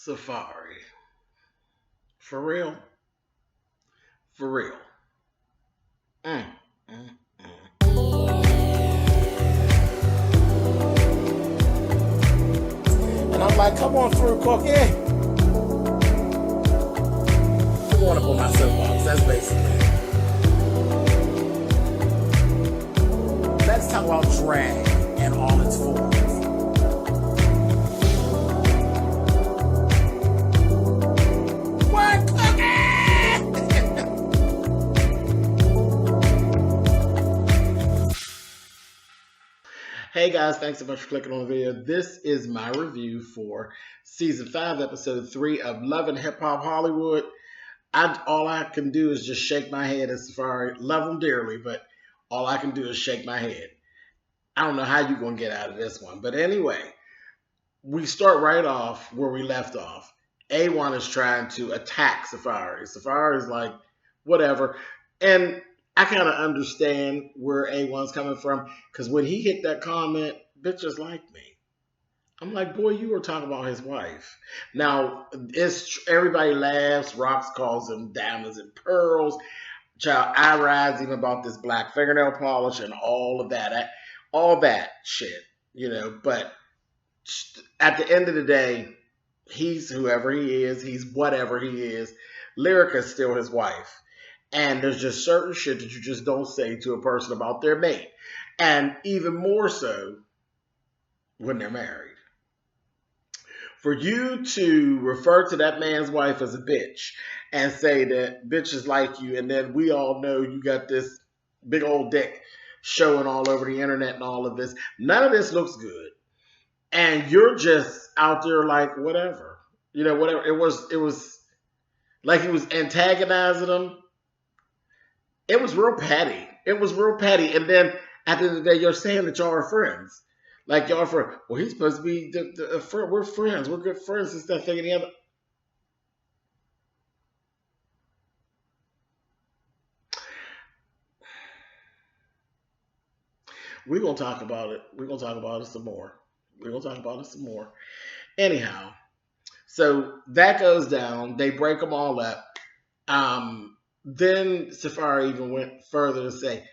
Safari. For real? For real. Mm, mm, mm. And I'm like, come on through, Cookie. I'm going up on my soapbox. That's basically it. Let's talk about drag and all its forms. What, Cookie? Hey guys, thanks so much for clicking on the video. This is my review for season 5, episode 3 of Love and Hip Hop Hollywood. All I can do is just shake my head at Safari. Love them dearly, but all I can do is shake my head. I don't know how you're going to get out of this one. But anyway, we start right off where we left off. A1 is trying to attack Safari. Safari is like, whatever. And I kind of understand where A1's coming from, because when he hit that comment, bitches like me. I'm like, boy, you were talking about his wife. Now, everybody laughs. Rox calls them diamonds and pearls. Child, I rise even about this black fingernail polish and all of that. All that shit, But at the end of the day, he's whoever he is. He's whatever he is. Lyrica's still his wife. And there's just certain shit that you just don't say to a person about their mate. And even more so when they're married. For you to refer to that man's wife as a bitch and say that bitches like you, and then we all know you got this big old dick showing all over the internet and all of this, none of this looks good. And you're just out there like, whatever. Whatever. It was like he was antagonizing them. It was real petty. And then at the end of the day, you're saying that y'all are friends. Like y'all are friends. Well, he's supposed to be a friend. We're friends. We're good friends and stuff. Thinking the other. We're going to talk about it. We're going to talk about it some more. Anyhow, so that goes down. They break them all up. Then Safari even went further to say,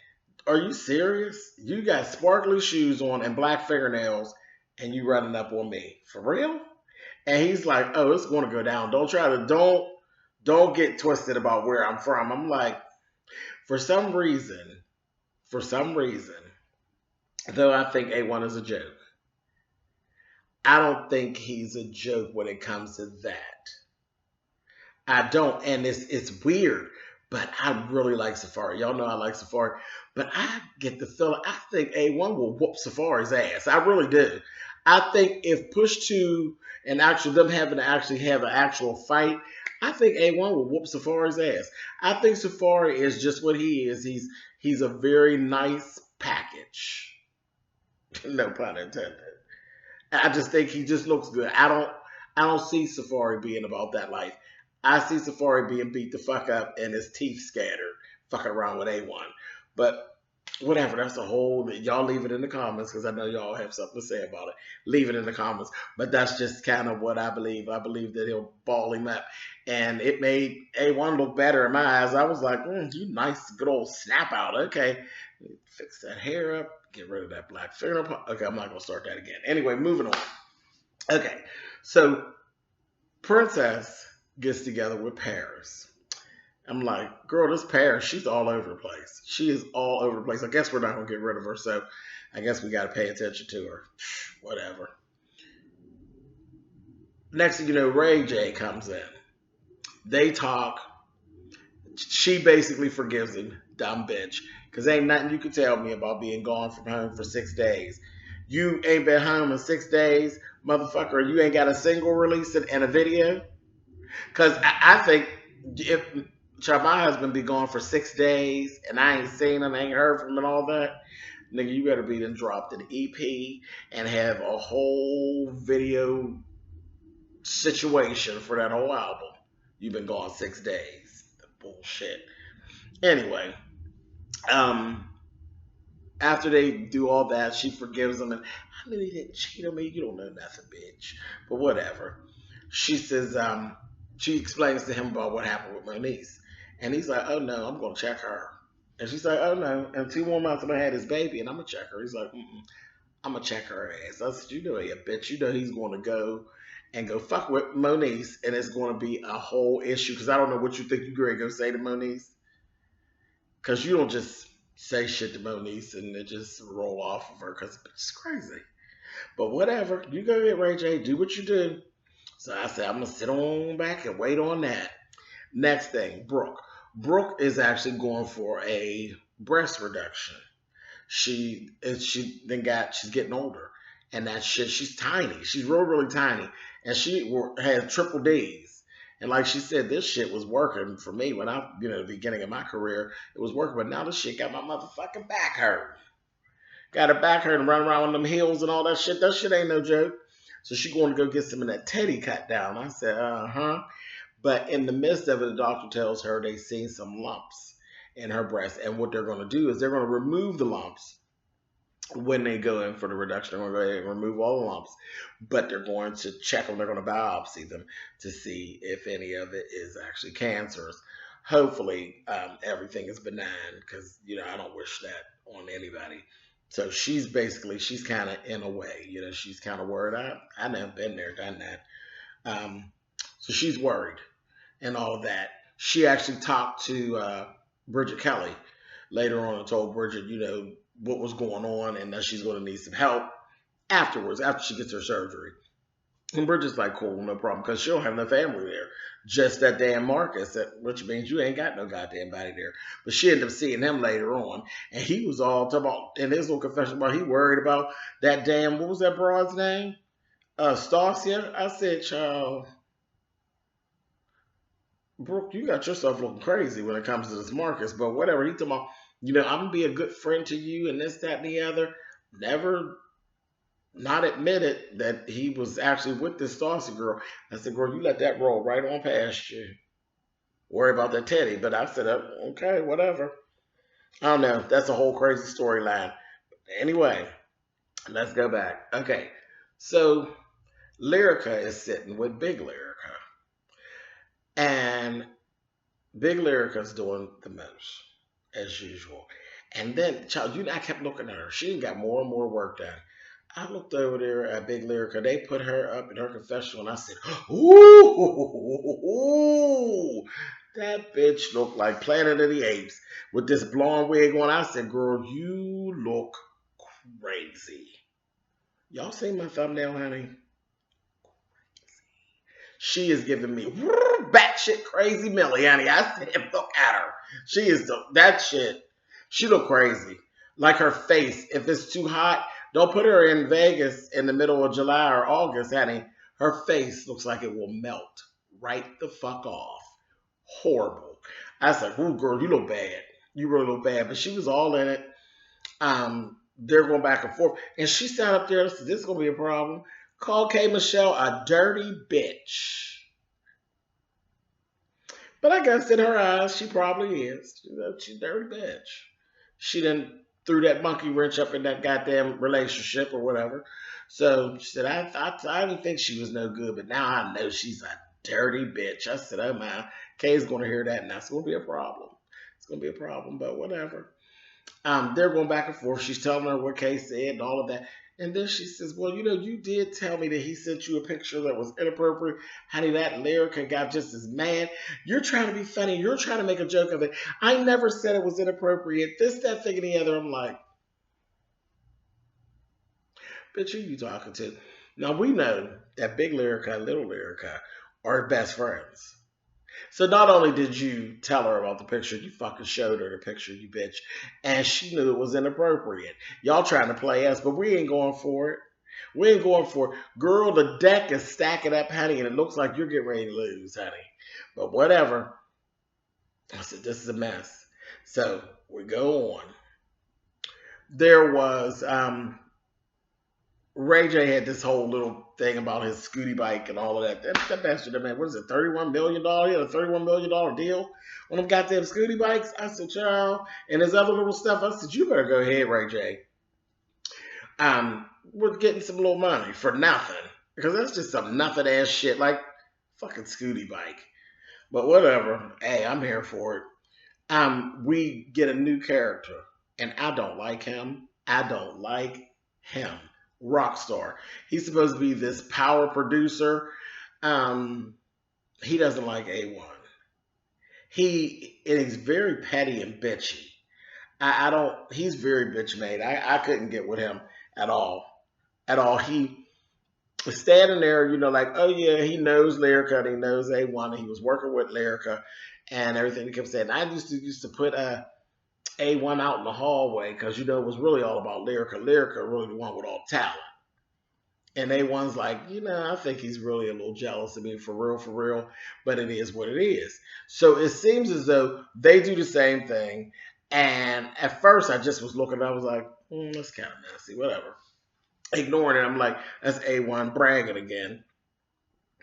are you serious? You got sparkly shoes on and black fingernails and you running up on me. For real? And he's like, oh, it's going to go down. Don't get twisted about where I'm from. I'm like, for some reason, though I think A1 is a joke, I don't think he's a joke when it comes to that. I don't. And it's weird. But I really like Safari. Y'all know I like Safari. But I get the feeling, I think A1 will whoop Safari's ass. I really do. I think if pushed to and actually them having to actually have an actual fight, I think A1 will whoop Safari's ass. I think Safari is just what he is. He's a very nice package. No pun intended. I just think he just looks good. I don't see Safari being about that life. I see Safari being beat the fuck up and his teeth scattered, fucking around with A1. But whatever, that's a whole, y'all leave it in the comments because I know y'all have something to say about it. Leave it in the comments. But that's just kind of what I believe. I believe that he'll ball him up. And it made A1 look better in my eyes. I was like, you nice, good old snap out. Okay, fix that hair up, get rid of that black fingernail. Okay, I'm not going to start that again. Anyway, moving on. Okay, so Princess gets together with Paris. I'm like, girl, this Paris, she's all over the place. She is all over the place. I guess we're not going to get rid of her, so I guess we got to pay attention to her. Whatever. Next thing you know, Ray J comes in. They talk. She basically forgives him, dumb bitch, because ain't nothing you can tell me about being gone from home for 6 days. You ain't been home in 6 days, motherfucker. You ain't got a single release and a video. Because I think if my husband be gone for 6 days and I ain't seen him, ain't heard from him and all that, nigga, you better be done dropped an EP and have a whole video situation for that whole album. You've been gone 6 days. The bullshit. Anyway, after they do all that, she forgives him. And I mean, he didn't cheat on me. You don't know nothing, bitch. But whatever. she says, she explains to him about what happened with Moniece. And he's like, oh no, I'm going to check her. And she's like, oh no, in 2 more months I'm going to have this baby and I'm going to check her. He's like, I'm going to check her ass. I said, you know, you bitch, you know he's going to go fuck with Moniece and it's going to be a whole issue. Because I don't know what you think you're going to go say to Moniece. Because you don't just say shit to Moniece and then just roll off of her because it's crazy. But whatever, you go get Ray J, do what you do. So I said, I'm going to sit on back and wait on that. Next thing, Brooke. Brooke is actually going for a breast reduction. She's getting older. And that shit, she's tiny. She's really tiny. And she had triple D's. And like she said, this shit was working for me when the beginning of my career, it was working. But now this shit got my motherfucking back hurt. Got her back hurt and run around on them hills and all that shit. That shit ain't no joke. So she going to go get some of that teddy cut down. I said, uh-huh. But in the midst of it, the doctor tells her they seen some lumps in her breast. And what they're going to do is they're going to remove the lumps when they go in for the reduction. They're going to go ahead and remove all the lumps. But they're going to check them. They're going to biopsy them to see if any of it is actually cancerous. Hopefully, everything is benign because, I don't wish that on anybody. So she's kind of in a way, she's kind of worried. I never been there, done that. So she's worried and all of that. She actually talked to Bridget Kelly later on and told Bridget, what was going on and that she's going to need some help afterwards, after she gets her surgery. And Bridget's like, cool, no problem, because she don't have no family there. Just that damn Marcus, which means you ain't got no goddamn body there. But she ended up seeing him later on, and he was all talking about, in his little confession, about he worried about that damn, what was that broad's name? Stasia. I said, child, Brooke, you got yourself looking crazy when it comes to this Marcus, but whatever. He talking about, I'm going to be a good friend to you and this, that, and the other. Never not admitted that he was actually with this Stacy girl. I said, girl, you let that roll right on past you. Worry about that Teddy. But I said, okay, whatever. I don't know. That's a whole crazy storyline. Anyway, let's go back. Okay, so Lyrica is sitting with Big Lyrica. And Big Lyrica's doing the most, as usual. And then, child, I kept looking at her. She got more and more work done. I looked over there at Big Lyrica. They put her up in her confessional, and I said, ooh, that bitch looked like Planet of the Apes with this blonde wig on. I said, girl, you look crazy. Y'all see my thumbnail, honey? She is giving me batshit crazy Millie, honey. I said, look at her. She is that shit. She look crazy. Like her face, if it's too hot, don't put her in Vegas in the middle of July or August, honey. Her face looks like it will melt right the fuck off. Horrible. I said, ooh, girl, you look bad. You really look bad. But she was all in it. They're going back and forth. And she sat up there and said, this is going to be a problem. Called K. Michelle a dirty bitch. But I guess in her eyes, she probably is. She's a dirty bitch. She done threw that monkey wrench up in that goddamn relationship or whatever. So she said, I didn't think she was no good, but now I know she's a dirty bitch. I said, oh my, Kay's going to hear that, and that's going to be a problem. It's going to be a problem, but whatever. They're going back and forth. She's telling her what Kay said and all of that. And then she says, well, you did tell me that he sent you a picture that was inappropriate. Honey, that Lyrica got just as mad. You're trying to be funny. You're trying to make a joke of it. I never said it was inappropriate. This, that, thing, and the other. I'm like, bitch, who you talking to? Now, we know that Big Lyrica and Little Lyrica are best friends. So not only did you tell her about the picture, you fucking showed her the picture, you bitch. And she knew it was inappropriate. Y'all trying to play us, but we ain't going for it. We ain't going for it. Girl, the deck is stacking up, honey, and it looks like you're getting ready to lose, honey. But whatever. I said, this is a mess. So we go on. There was... Ray J had this whole little thing about his scooty bike and all of that. That bastard, man, what is it, $31 million? He had a $31 million deal on them goddamn scooty bikes. I said, child, and his other little stuff. I said, you better go ahead, Ray J. We're getting some little money for nothing. Because that's just some nothing ass shit. Like, Fucking Scooty bike. But whatever. Hey, I'm here for it. We get a new character, and I don't like him. I don't like him. Rockstar. He's supposed to be this power producer. Um, he doesn't like A1. He is very petty and bitchy. I don't. He's very bitch made. I couldn't get with him at all. At all. He was standing there, like, oh yeah, he knows Lyrica and he knows A1. And he was working with Lyrica and everything. He kept saying, I used to put A1 out in the hallway because it was really all about Lyrica. Lyrica really the one with all talent. And A1's like, I think he's really a little jealous of me for real, but it is what it is. So it seems as though they do the same thing. And at first I just was looking, I was like, that's kind of messy, whatever. Ignoring it, I'm like, that's A1 bragging again.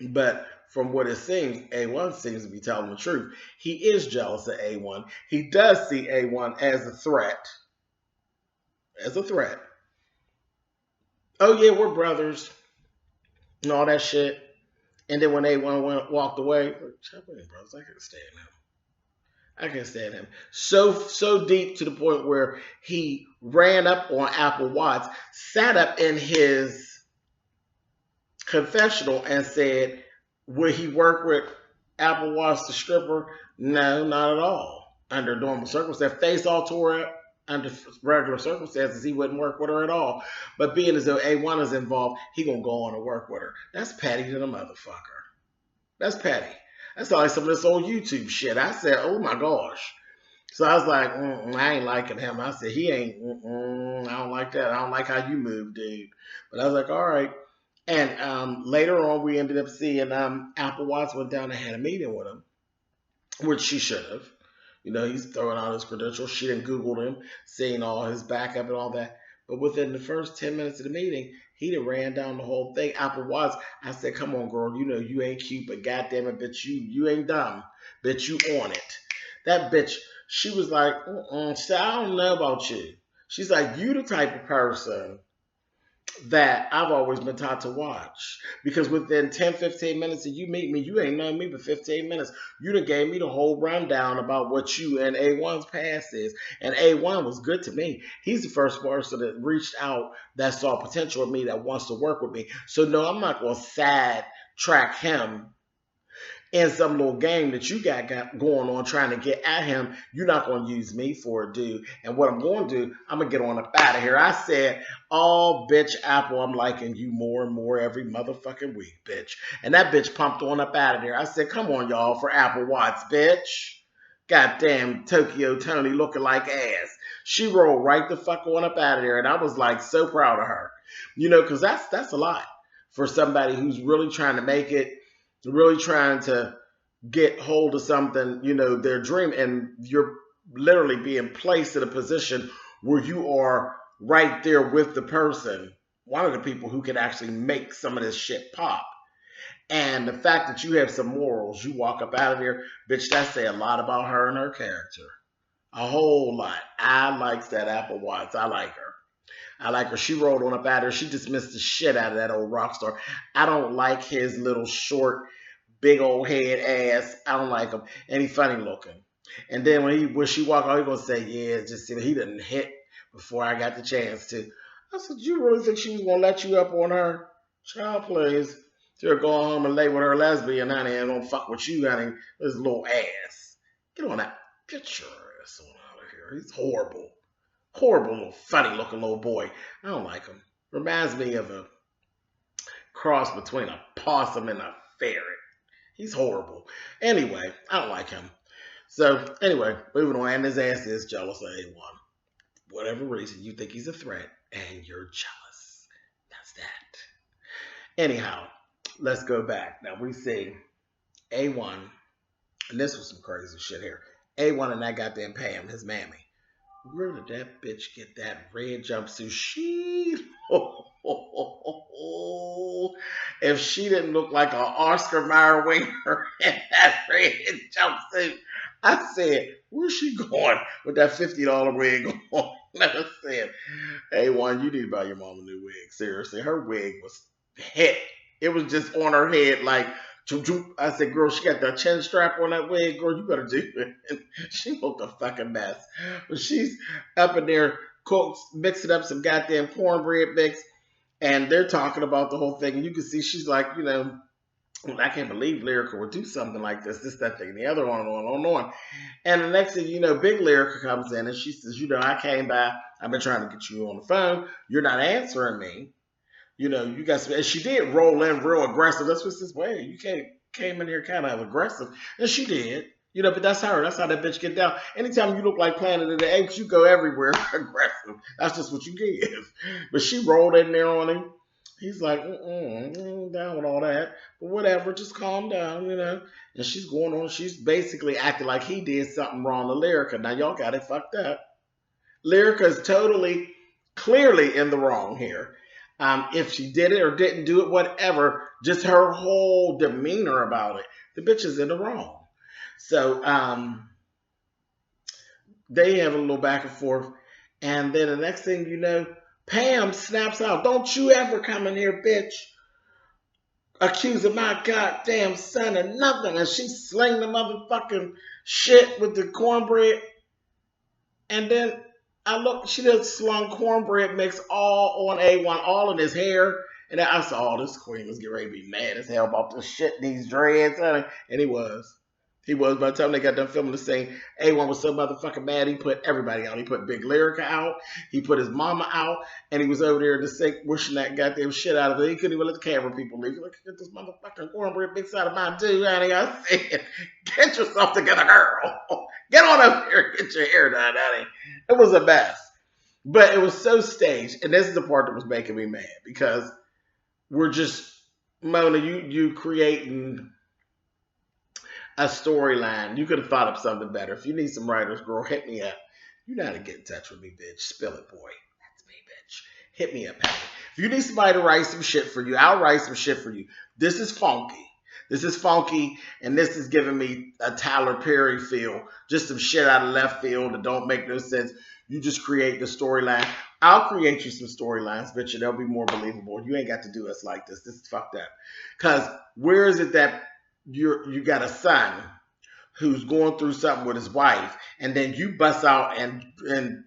But from what it seems, A1 seems to be telling the truth. He is jealous of A1. He does see A1 as a threat. As a threat. Oh yeah, we're brothers and all that shit. And then when A1 walked away, brothers, I couldn't stand him. I can't stand him. So deep to the point where he ran up on Apple Watts, sat up in his confessional and said, would he work with Apple Watts the stripper? No, not at all. Under normal circumstances. Face all tore up. Under regular circumstances, he wouldn't work with her at all. But being as though A1 is involved, he gonna go on and work with her. That's petty to the motherfucker. That's petty. That's like some of this old YouTube shit. I said, oh my gosh. So I was like, I ain't liking him. I said, he ain't, I don't like that. I don't like how you move, dude. But I was like, all right. And later on, we ended up seeing Apple Watts went down and had a meeting with him, which she should have. He's throwing out his credentials. She didn't Google him, seeing all his backup and all that. But within the first 10 minutes of the meeting, he done ran down the whole thing. Apple Watts, I said, come on, girl, you ain't cute, but goddamn it, bitch, you ain't dumb. Bitch, you on it. That bitch, she was like, so I don't know about you. She's like, you the type of person that I've always been taught to watch. Because within 10, 15 minutes of you meet me, you ain't known me but 15 minutes. You done gave me the whole rundown about what you and A1's past is. And A1 was good to me. He's the first person that reached out that saw potential in me that wants to work with me. So no, I'm not going to sad track him in some little game that you got going on trying to get at him. You're not going to use me for a dude. And what I'm going to do, I'm going to get on up out of here. I said, oh, bitch, Apple, I'm liking you more and more every motherfucking week, bitch. And that bitch pumped on up out of there. I said, come on, y'all, for Apple Watts, bitch. Goddamn Tokyo Tony looking like ass. She rolled right the fuck on up out of there. And I was like so proud of her. Because that's a lot for somebody who's really trying to make it, really trying to get hold of something, their dream, and you're literally being placed in a position where you are right there with the person, one of the people who can actually make some of this shit pop. And the fact that you have some morals, you walk up out of here, bitch, that say a lot about her and her character. A whole lot. I likes that Apple Watts. I like her. She rolled on up at her. She dismissed the shit out of that old rock star. I don't like his little short, big old head ass. I don't like him. And he's funny looking. And then when she walked out, he gonna say, yeah, just he didn't hit before I got the chance to. I said, you really think she was gonna let you up on her? Child, please. She'll go home and lay with her lesbian, honey, and don't fuck with you, honey. This little ass. Get on that. Get your ass on out of here. He's horrible. Horrible little funny looking little boy. I don't like him. Reminds me of a cross between a possum and a ferret. He's horrible. Anyway, I don't like him. So anyway, moving on. And his ass is jealous of A1. Whatever reason, you think he's a threat and you're jealous. That's that. Anyhow, let's go back. Now we see A1, and this was some crazy shit here. A1 and that goddamn Pam, his mammy. Where did that bitch get that red jumpsuit? If she didn't look like an Oscar Mayer winger in that red jumpsuit, I said, where's she going with that $50 wig on? I said, A1, you need to buy your mom a new wig. Seriously, her wig was hit. It was just on her head like I said, girl, she got that chin strap on that wig. Girl, you better do it. And she looked a fucking mess. But she's up in there mixing up some goddamn cornbread mix. And they're talking about the whole thing. And you can see she's like, I can't believe Lyrica would do something like this, that thing, and the other one, on. And the next thing you know, big Lyrica comes in and she says, I came by. I've been trying to get you on the phone. You're not answering me. You got some, and she did roll in real aggressive. That's what says, wait, you came in here kind of aggressive. And she did. But that's her. That's how that bitch get down. Anytime you look like Planet of the Apes, you go everywhere aggressive. That's just what you give. But she rolled in there on him. He's like, down with all that. But whatever, just calm down, And she's going on. She's basically acting like he did something wrong to Lyrica. Now, y'all got it fucked up. Lyrica is totally, clearly in the wrong here. If she did it or didn't do it, whatever, just her whole demeanor about it, the bitch is in the wrong. So they have a little back and forth. And then the next thing you know, Pam snaps out, don't you ever come in here, bitch, accusing my goddamn son of nothing. And she sling the motherfucking shit with the cornbread. And then I look, she just slung cornbread mix all on A1, all in his hair. And I saw, this queen was getting ready to be mad as hell about this shit and these dreads. And he was. He was. By the time they got done filming the scene, A1 was so motherfucking mad, he put everybody out. He put Big Lyrica out. He put his mama out. And he was over there in the sink wishing that goddamn shit out of it. He couldn't even let the camera people leave. Look, get this motherfucking cornbread mix out of my dude, honey. I said, get yourself together, girl. Get on up here and get your hair done, honey. It was a mess. But it was so staged. And this is the part that was making me mad. Because we're just, Mona, you creating a storyline. You could have thought of something better. If you need some writers, girl, hit me up. You know how to get in touch with me, bitch. Spill it, boy. That's me, bitch. Hit me up, honey. If you need somebody to write some shit for you, I'll write some shit for you. This is funky. This is funky, and this is giving me a Tyler Perry feel. Just some shit out of left field that don't make no sense. You just create the storyline. I'll create you some storylines, bitch, and they'll be more believable. You ain't got to do us like this. This is fucked up. Because where is it that you got a son who's going through something with his wife, and then you bust out and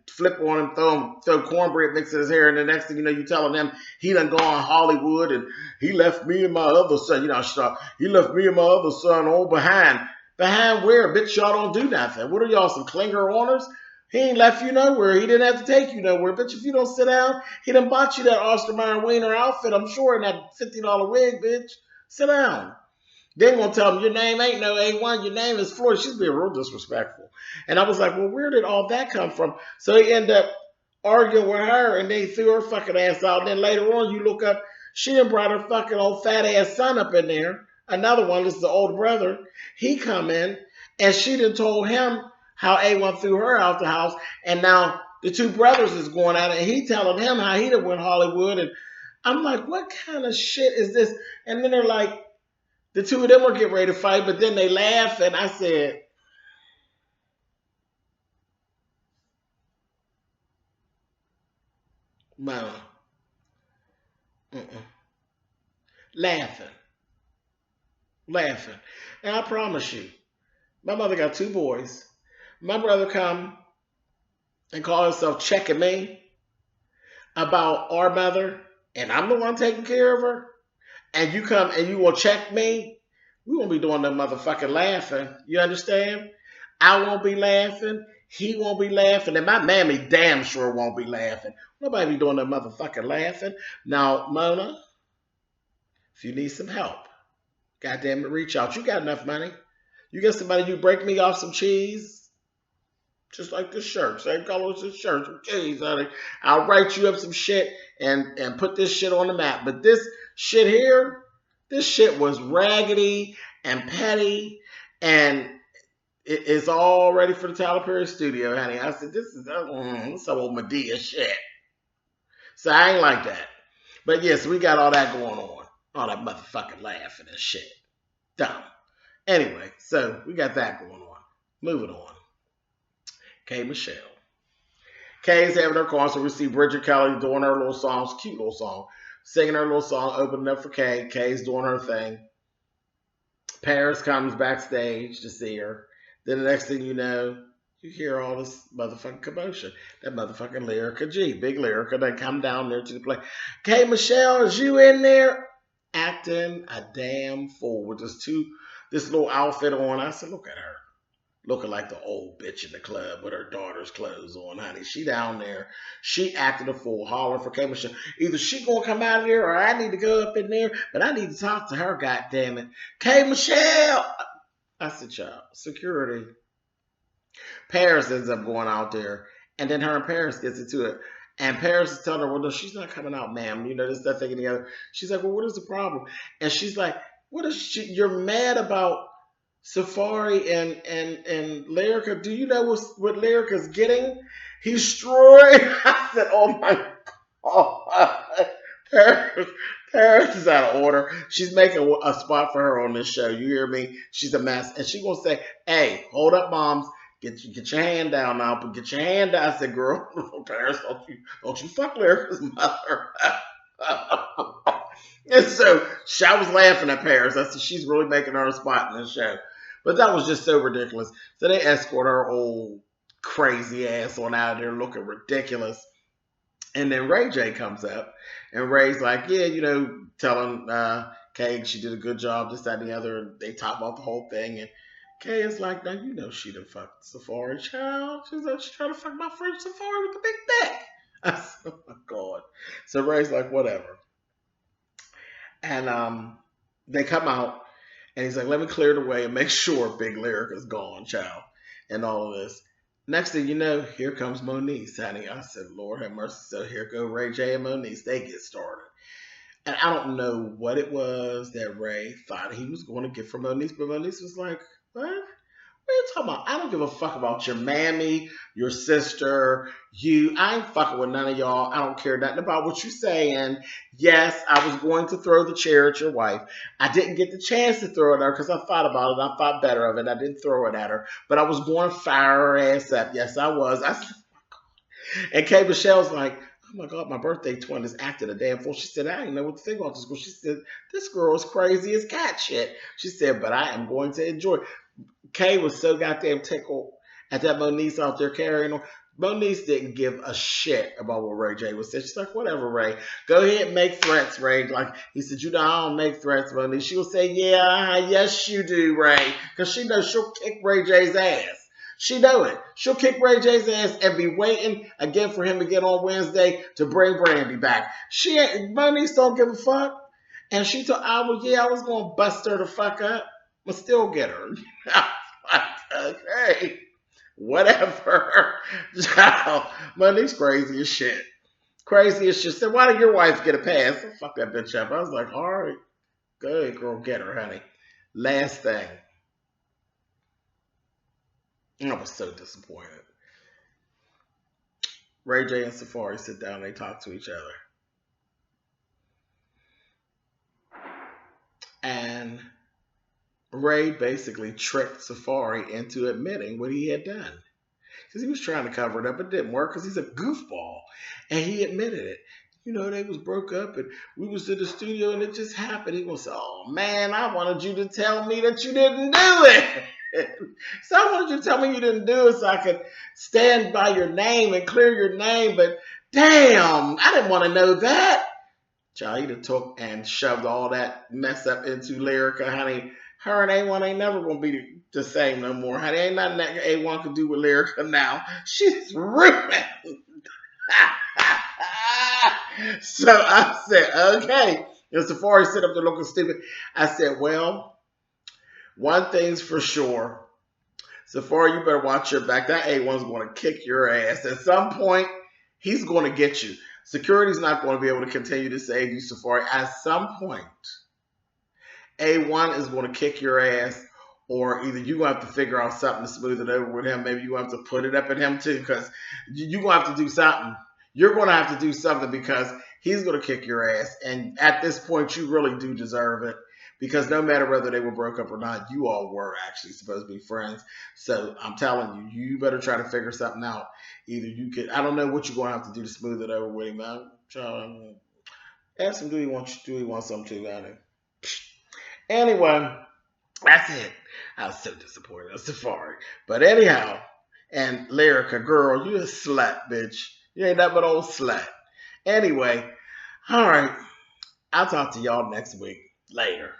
flip on him, throw cornbread mix in his hair, and the next thing you know, you telling him he done gone Hollywood and he left me and my other son, he left me and my other son all behind. Behind where? Bitch, y'all don't do nothing. What are y'all, some clinger owners? He ain't left you nowhere. He didn't have to take you nowhere. Bitch, if you don't sit down, he done bought you that Ostermeyer Wiener outfit, I'm sure, in that $50 wig, bitch. Sit down. Then gonna tell him your name ain't no A1, your name is Floyd. She's being real disrespectful. And I was like, well, where did all that come from? So he ended up arguing with her, and they threw her fucking ass out. And then later on, you look up, she done brought her fucking old fat ass son up in there. Another one, this is the older brother. He come in, and she done told him how A1 threw her out the house. And now the two brothers is going at it, and he telling him how he done went Hollywood. And I'm like, what kind of shit is this? And then they're like, the two of them were getting ready to fight, but then they laughed, and I said, Mama, laughing. And I promise you, my mother got two boys. My brother come and call himself checking me about our mother, and I'm the one taking care of her. And you come and you will check me, we won't be doing no motherfucking laughing. You understand? I won't be laughing. He won't be laughing. And my mammy damn sure won't be laughing. Nobody be doing no motherfucking laughing. Now, Mona, if you need some help, goddamn it, reach out. You got enough money. You get somebody, you break me off some cheese. Just like this shirt. Same color as this shirt. Some cheese, honey. I'll write you up some shit and put this shit on the map. But this shit here, this shit was raggedy and petty, and it's all ready for the Tyler Perry studio, honey. I said, this is some old Medea shit. So I ain't like that. But yes, we got all that going on. All that motherfucking laughing and shit. Dumb. Anyway, so we got that going on. Moving on. K. Michelle. Kay's having her concert. We see Bridget Kelly doing her little songs, cute little song, singing her little song, opening up for Kay. Kay's doing her thing. Paris comes backstage to see her. Then the next thing you know, you hear all this motherfucking commotion. That motherfucking Lyrica G, big Lyrica, they come down there to the play. Okay, Michelle, is you in there? Acting a damn fool with this little outfit on. I said, look at her. Looking like the old bitch in the club with her daughter's clothes on, honey. She down there. She acting a fool, hollering for K. Michelle. Either she gonna come out of there or I need to go up in there, but I need to talk to her, goddammit. K. Michelle! I said, child, security. Paris ends up going out there, and then her and Paris gets into it. And Paris is telling her, well, no, she's not coming out, ma'am. You know, this, that, thing, and the other. She's like, well, what is the problem? And she's like, what is she? You're mad about Safari and Lyrica. Do you know what Lyrica's getting? He's destroyed. I said, oh my God. Paris, Paris is out of order. She's making a spot for her on this show. You hear me? She's a mess. And she gonna say, hey, hold up, moms. Get your hand down now. But get your hand down. I said, girl, Paris, don't you fuck Lyrica's mother. And so I was laughing at Paris. I said, she's really making her a spot in this show. But that was just so ridiculous. So they escort her old crazy ass on out of there looking ridiculous. And then Ray J comes up. And Ray's like, yeah, you know, telling Kay she did a good job, this, that, and the other. And they talk about the whole thing. And Kay is like, now you know she done fucked Safari, child. She's like, she's trying to fuck my friend Safari with the big dick. I said, oh my God. So Ray's like, whatever. And they come out. And he's like, let me clear the way and make sure Big Lyrica's gone, child, and all of this. Next thing you know, here comes Moniece, honey. I said, Lord have mercy. So here go Ray J and Moniece. They get started. And I don't know what it was that Ray thought he was going to get from Moniece, but Moniece was like, what? What are you talking about? I don't give a fuck about your mammy, your sister, you. I ain't fucking with none of y'all. I don't care nothing about what you're saying. Yes, I was going to throw the chair at your wife. I didn't get the chance to throw it at her because I thought about it. I thought better of it. I didn't throw it at her. But I was going to fire her ass up. Yes, I was. I said, and Kay Michelle's like, oh my God, my birthday twin is acting a damn fool. She said, I didn't know what to think about this girl. She said, this girl is crazy as cat shit. She said, but I am going to enjoy it. Kay was so goddamn tickled at that Moniece out there carrying on. Moniece didn't give a shit about what Ray J was saying. She's like, whatever, Ray. Go ahead and make threats, Ray. Like, he said, you know, I don't make threats, Moniece. She'll say, yeah, yes, you do, Ray. Because she knows she'll kick Ray J's ass. She know it. She'll kick Ray J's ass and be waiting again for him to get on Wednesday to bring Brandy back. Moniece don't give a fuck. And she told, I was going to bust her the fuck up, but still get her. Okay, whatever. Child, Money's crazy as shit. Crazy as shit. Said, why did your wife get a pass? Oh, fuck that bitch up. I was like, all right, go ahead, girl, get her, honey. Last thing. I was so disappointed. Ray J and Safari sit down, they talk to each other. And Ray basically tricked Safari into admitting what he had done. Because he was trying to cover it up. It didn't work because he's a goofball. And he admitted it. You know, they was broke up and we was in the studio and it just happened. He was, oh man, I wanted you to tell me that you didn't do it. So I wanted you to tell me you didn't do it so I could stand by your name and clear your name. But damn, I didn't want to know that. Child, you took and shoved all that mess up into Lyrica, honey. Her and A1 ain't never going to be the same no more. Honey, ain't nothing that A1 can do with Lyrica now. She's ruined. So I said, okay. And Safari sit up there looking stupid. I said, well, one thing's for sure. Safari, you better watch your back. That A1's going to kick your ass. At some point, he's going to get you. Security's not going to be able to continue to save you, Safari. At some point, A1 is going to kick your ass, or either you're going to have to figure out something to smooth it over with him. Maybe you have to put it up at him too, because you're going to have to do something. You're going to have to do something because he's going to kick your ass. And at this point, you really do deserve it. Because no matter whether they were broke up or not, you all were actually supposed to be friends. So I'm telling you, you better try to figure something out. Either you could, I don't know what you're going to have to do to smooth it over with him. Ask him, do he want something too, honey? Anyway, That's it. I was so disappointed in Safari. But anyhow, and Lyrica, girl, you a slut, bitch. You ain't nothing but old slut. Anyway, all right. I'll talk to y'all next week. Later.